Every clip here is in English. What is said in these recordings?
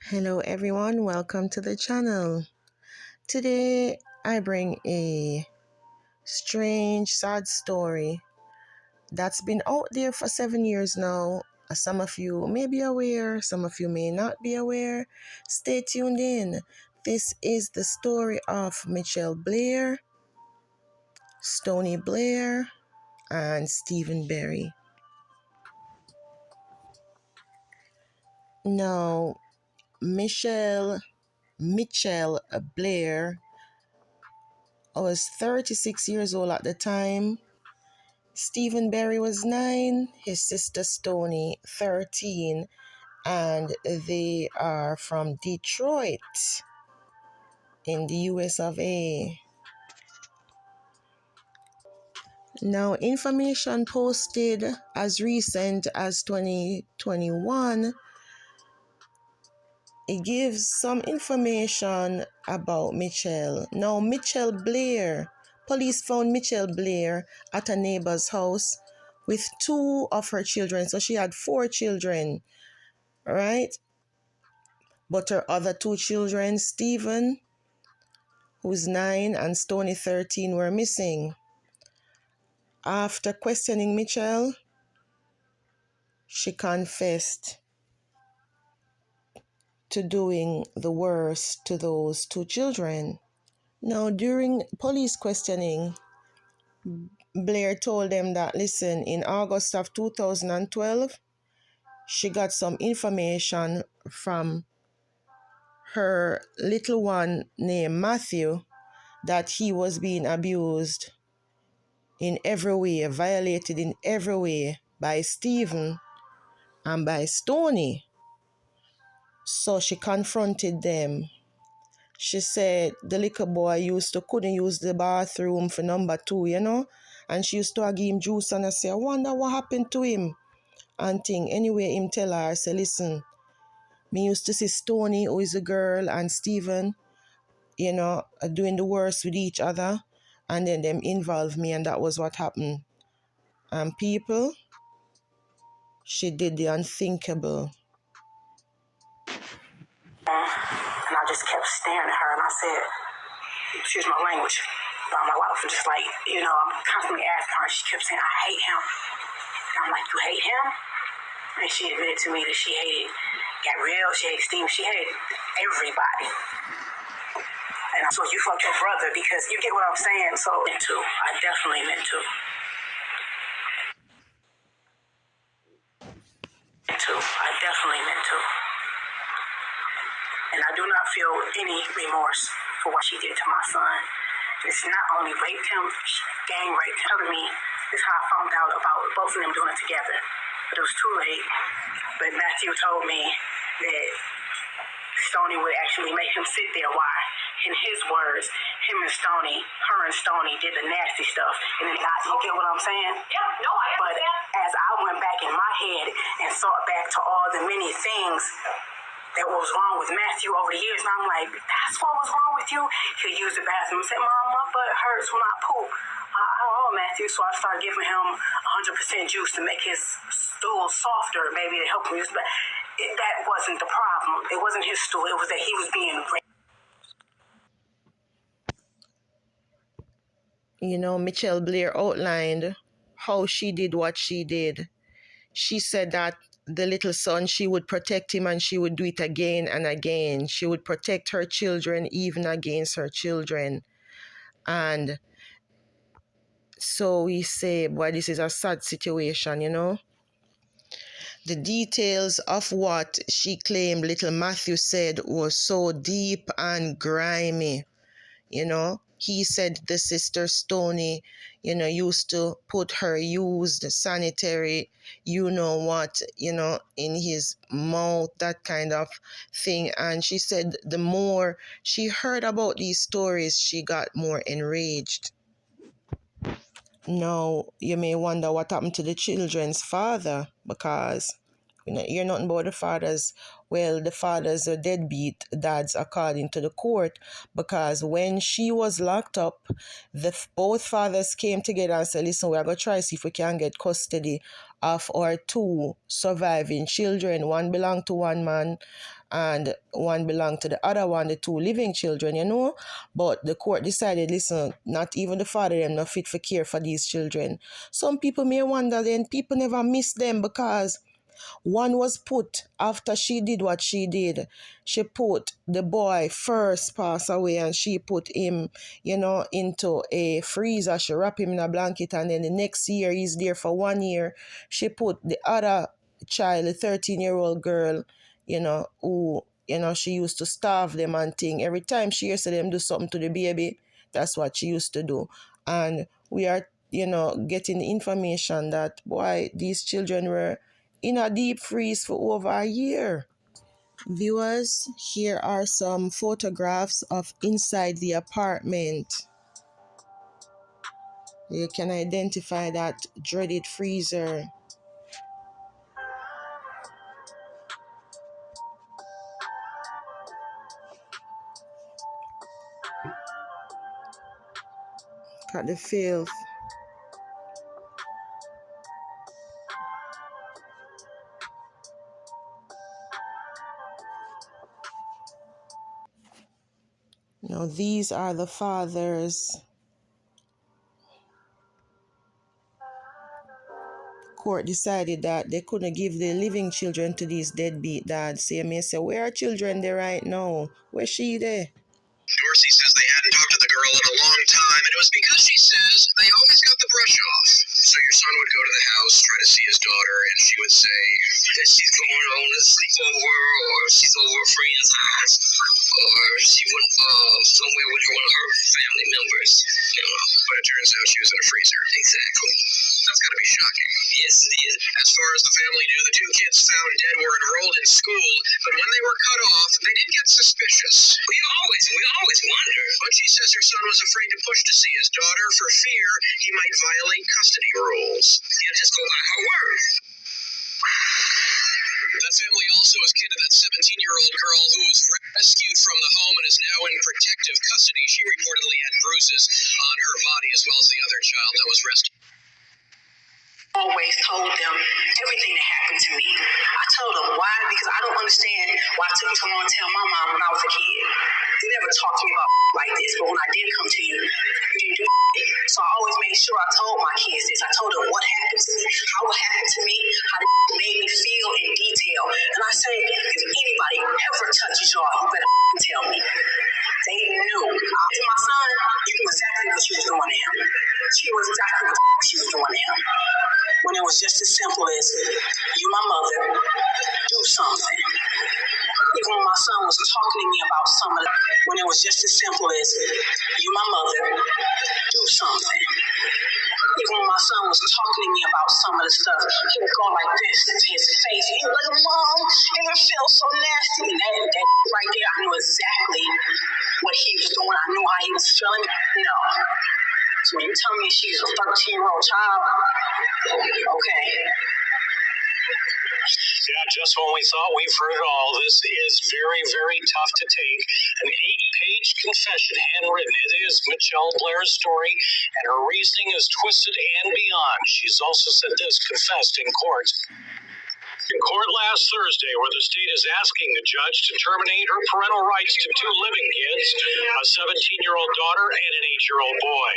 Hello everyone, welcome to the channel. Today I bring a strange, sad story that's been out there for 7 years now. Some of you may be aware, some of you may not be aware. Stay tuned in. This is the story of Michelle Blair, Stony Blair, and Stephen Berry. Now, Michelle Blair was 36 years old at the time. Stephen Berry was 9, his sister Stony 13, and they are from Detroit in the US of A. Now, information posted as recent as 2021, it gives some information about Michelle. Now, Michelle Blair, police found Michelle Blair at a neighbor's house with 2 of her children. So she had 4 children, right? But her other 2 children, Stephen, who's 9, and Stony, 13, were missing. After questioning Michelle, she confessed to doing the worst to those 2 children. Now, during police questioning, Blair told them that, listen, in August of 2012, she got some information from her little one named Matthew that he was being abused in every way, violated in every way by Stephen and by Stony. So she confronted them. She said the little boy couldn't use the bathroom for number 2, and she used to give him juice, and I say, I wonder what happened to him. And thing. Anyway, him tell her, I say, listen, me used to see Stony, who is a girl, and Stephen, doing the worst with each other, and then them involved me, and that was what happened. And people, she did the unthinkable. And I just kept staring at her, and I said, excuse my language, but my wife was just like, I'm constantly asking her, and she kept saying, I hate him. And I'm like, you hate him? And she admitted to me that she hated Gabrielle, she hated Steve, she hated everybody. And so you fucked your brother, because you get what I'm saying. So I definitely meant to. I definitely meant to. And I do not feel any remorse for what she did to my son. It's not only raped him, she gang raped him. Telling me, this is how I found out about both of them doing it together. But it was too late. But Matthew told me that Stony would actually make him sit there. Why? In his words, her and Stony did the nasty stuff. And then you get what I'm saying? Yeah, no, I understand. But as I went back in my head and thought back to all the many things that was wrong with Matthew over the years, and I'm like, that's what was wrong with you? He'll use the bathroom and say, Mom, my butt hurts when I poop. I don't know, Matthew. So I started giving him 100% juice to make his stool softer, maybe to help him use the bathroom. That wasn't the problem. It wasn't his stool. It was that he was being raped. Michelle Blair outlined how she did what she did. She said that the little son, she would protect him, and she would do it again and again. She would protect her children even against her children. And so we say, boy, this is a sad situation, The details of what she claimed little Matthew said was so deep and grimy, He said the sister Stony, used to put her used sanitary, in his mouth, that kind of thing. And she said the more she heard about these stories, she got more enraged. Now, you may wonder what happened to the children's father, because you're nothing about the fathers. Well, the fathers are deadbeat dads according to the court, because when she was locked up, both fathers came together and said, listen, we're going to try to see if we can get custody of our two surviving children. One belonged to one man and one belonged to the other one, the two living children, you know. But the court decided, listen, not even the father them not fit for care for these children. Some people may wonder then people never miss them because one was put after she did what she did. She put the boy first pass away and she put him, you know, into a freezer. She wrap him in a blanket and then the next year he's there for 1 year. She put the other child, a 13-year-old girl, you know, who, you know, she used to starve them and thing. Every time she hears them do something to the baby, that's what she used to do. And we are, you know, getting information that, boy, these children were in a deep freeze for over a year. Viewers, here are some photographs of inside the apartment. You can identify that dreaded freezer. Look at the filth. Now these are the fathers. Court decided that they couldn't give the living children to these deadbeat dads. So you may say, where are children there right now? Where's she there? Dorsey says they hadn't talked to the girl in a long time, and it was because she says they always got the brush off. So your son would go to the house, try to see his daughter, and she would say that she's going on a sleepover, or she's over a friend's house, or she went somewhere with one of her family members. You know, but it turns out she was in a freezer. Exactly. That's got to be shocking. Yes, it is. As far as the family knew, the two kids found dead were enrolled in school, but when they were cut off, they did get suspicious. We always wonder. But she says her son was afraid to push to see his daughter for fear he might violate custody rules. He'll just go by her word. That family also is kin to that 17-year-old girl who was rescued from the home and is now in protective custody. She reportedly had bruises on her body as well as the other child that was rescued. Always told them everything that happened to me. I told them why, because I don't understand why it took me so long to tell my mom when I was a kid. You never talked to me about like this, but when I did come to you, you didn't do it. So I always made sure I told my kids this. I told them what happened to me, how it happened to me, how it made me feel in detail. And I say, if anybody ever touches y'all, you better tell me. They knew. To my son, you knew exactly what she was doing to him. She was exactly what she was doing to him. When it was just as simple as, you my mother, do something. Even when my son was talking to me about some of it, when it was just as simple as, you my mother, do something. Even when my son was talking to me about some of the stuff, he would go like this to his face. He was like, Mom, it feels so nasty. And that right there, I knew exactly what he was doing. I knew how he was feeling. No. So when you tell me she's a 13-year-old child, okay. Yeah, just when we thought we've heard it all, this is very, very tough to take. An 8-page confession, handwritten. It is Michelle Blair's story, and her reasoning is twisted and beyond. She's also said this, confessed in court. In court last Thursday, where the state is asking the judge to terminate her parental rights to two living kids, a 17-year-old daughter and an 8-year-old boy.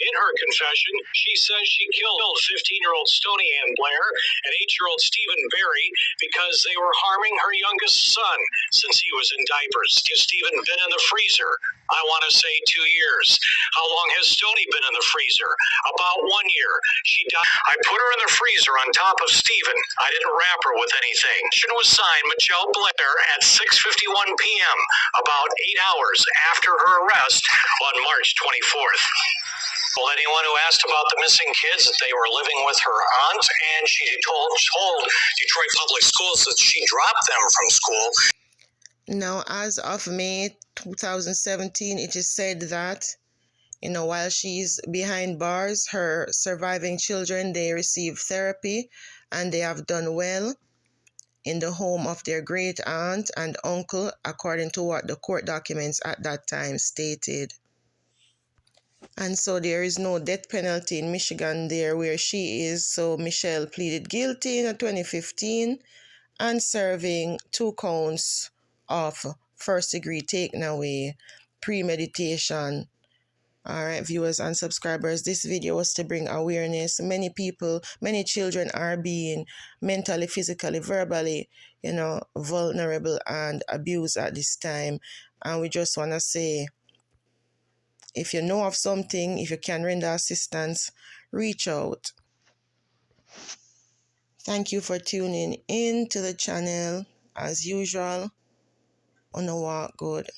In her confession, she says she killed 15-year-old Stony Ann Blair and 8-year-old Stephen Berry because they were harming her youngest son since he was in diapers. Has Stephen been in the freezer? I want to say 2 years. How long has Stony been in the freezer? About 1 year. She died. I put her in the freezer on top of Stephen. I didn't wrap her with anything. She was signed Michelle Blair at 6:51 p.m., about 8 hours after her arrest on March 24th. Well, anyone who asked about the missing kids, that they were living with her aunt, and she told Detroit Public Schools that she dropped them from school. Now, as of May 2017, it is said that, you know, while she's behind bars, her surviving children, they receive therapy and they have done well in the home of their great aunt and uncle, according to what the court documents at that time stated. And so there is no death penalty in Michigan there where she is. So Michelle pleaded guilty in 2015 and serving 2 counts of first-degree taking away, premeditation. All right, viewers and subscribers, this video was to bring awareness. Many people, many children are being mentally, physically, verbally, vulnerable and abused at this time. And we just want to say, if you know of something, if you can render assistance, reach out. Thank you for tuning in to the channel. As usual, on a walk good.